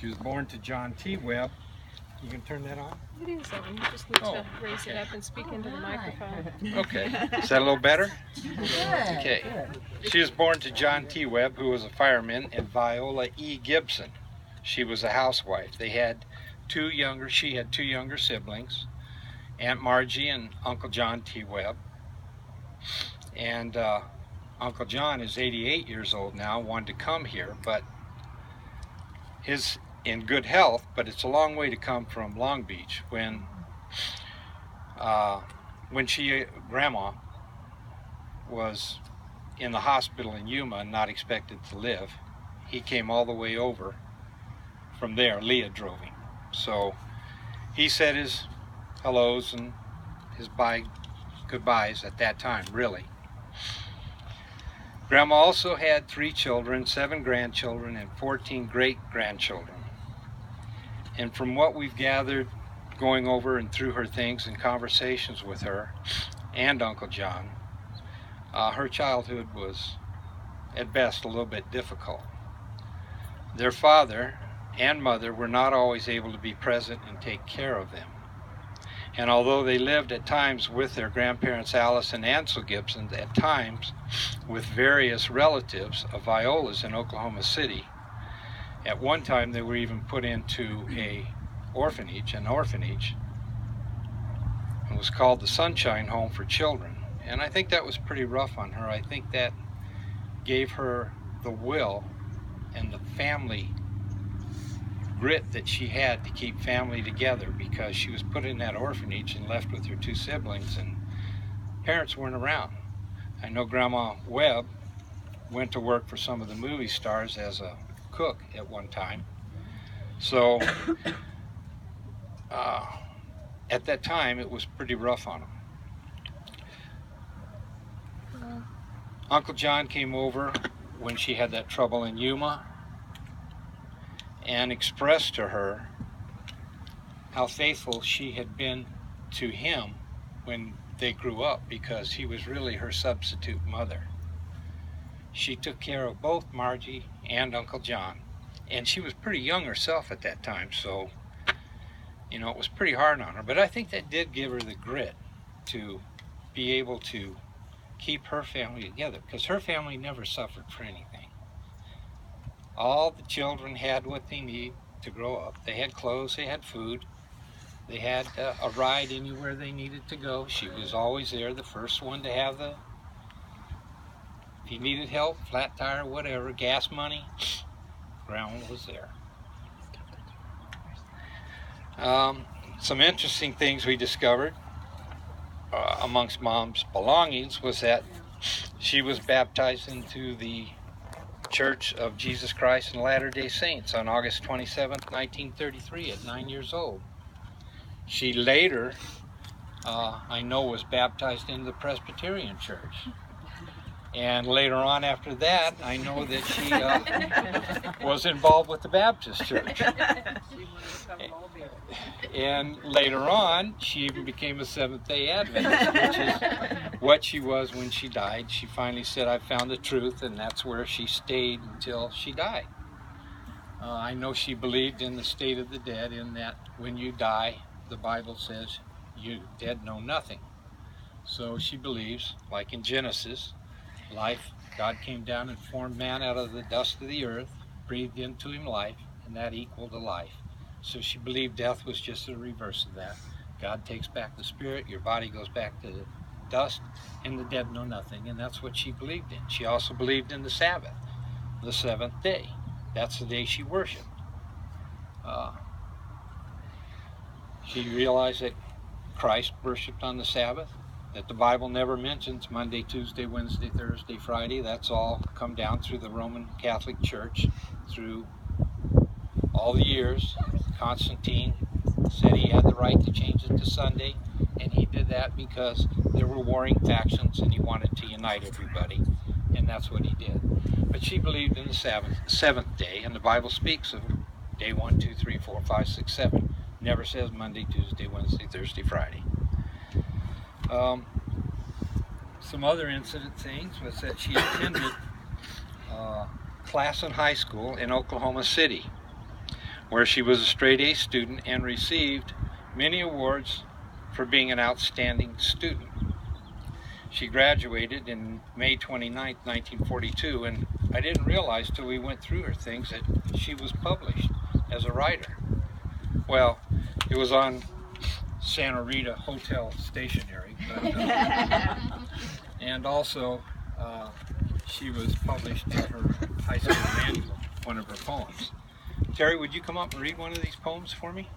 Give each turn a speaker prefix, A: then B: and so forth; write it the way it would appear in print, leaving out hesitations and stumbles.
A: She was born to John T. Webb. You can turn that on?
B: It is on. You just need to raise it up and speak into the microphone.
A: Okay. Is that a little better?
C: Good.
A: Okay.
C: Good.
A: She was born to John T. Webb, who was a fireman, and Viola E. Gibson. She was a housewife. She had two younger siblings, Aunt Margie and Uncle John T. Webb. And Uncle John is 88 years old now, wanted to come here, but he's in good health, but it's a long way to come from Long Beach. When Grandma was in the hospital in Yuma and not expected to live, he came all the way over from there. Leah drove him. So he said his hellos and his goodbyes at that time, really. Grandma also had 3 children, 7 grandchildren, and 14 great-grandchildren. And from what we've gathered going over and through her things and conversations with her and Uncle John, her childhood was at best a little bit difficult. Their father and mother were not always able to be present and take care of them. And although they lived at times with their grandparents Alice and Ansel Gibson, at times with various relatives of Viola's in Oklahoma City, at one time they were even put into an orphanage. It was called the Sunshine Home for Children. And I think that was pretty rough on her. I think that gave her the will and the family grit that she had to keep family together, because she was put in that orphanage and left with her 2 siblings, and parents weren't around. I know Grandma Webb went to work for some of the movie stars as a cook at one time. So at that time it was pretty rough on them. Uncle John came over when she had that trouble in Yuma and expressed to her how faithful she had been to him when they grew up, because he was really her substitute mother. She took care of both Margie and Uncle John, and she was pretty young herself at that time, so you know, it was pretty hard on her. But I think that did give her the grit to be able to keep her family together, because her family never suffered for anything. All the children had what they need to grow up. They had clothes, they had food, they had a ride anywhere they needed to go. She was always there, the first one to have if you needed help, flat tire, whatever, gas money, Grandma was there. Some interesting things we discovered amongst Mom's belongings was that she was baptized into the Church of Jesus Christ and Latter-day Saints on August 27th, 1933 at 9 years old. She later, I know, was baptized into the Presbyterian Church. And later on after that, I know that she was involved with the Baptist Church. And later on, she even became a Seventh-day Adventist, which is what she was when she died. She finally said, "I found the truth," and that's where she stayed until she died. I know she believed in the state of the dead, in that when you die, the Bible says, you dead know nothing. So she believes, like in Genesis, life, God came down and formed man out of the dust of the earth, breathed into him life, and that equaled a life. So she believed death was just the reverse of that. God takes back the spirit, your body goes back to the dust, and the dead know nothing, and that's what she believed in. She also believed in the Sabbath, the 7th day. That's the day she worshiped. She realized that Christ worshiped on the Sabbath, that the Bible never mentions Monday, Tuesday, Wednesday, Thursday, Friday. That's all come down through the Roman Catholic Church through all the years. Constantine said he had the right to change it to Sunday, and he did that because there were warring factions and he wanted to unite everybody, and that's what he did. But she believed in the seventh day, and the Bible speaks of day 1, 2, 3, 4, 5, 6, 7. Never says Monday, Tuesday, Wednesday, Thursday, Friday. Some other incident things was that she attended Classen High School in Oklahoma City, where she was a straight A student and received many awards for being an outstanding student. She graduated in May 29, 1942, and I didn't realize till we went through her things that she was published as a writer. Well, it was on Santa Rita Hotel stationery, but, and also she was published in her high school manual, one of her poems. Terry, would you come up and read one of these poems for me?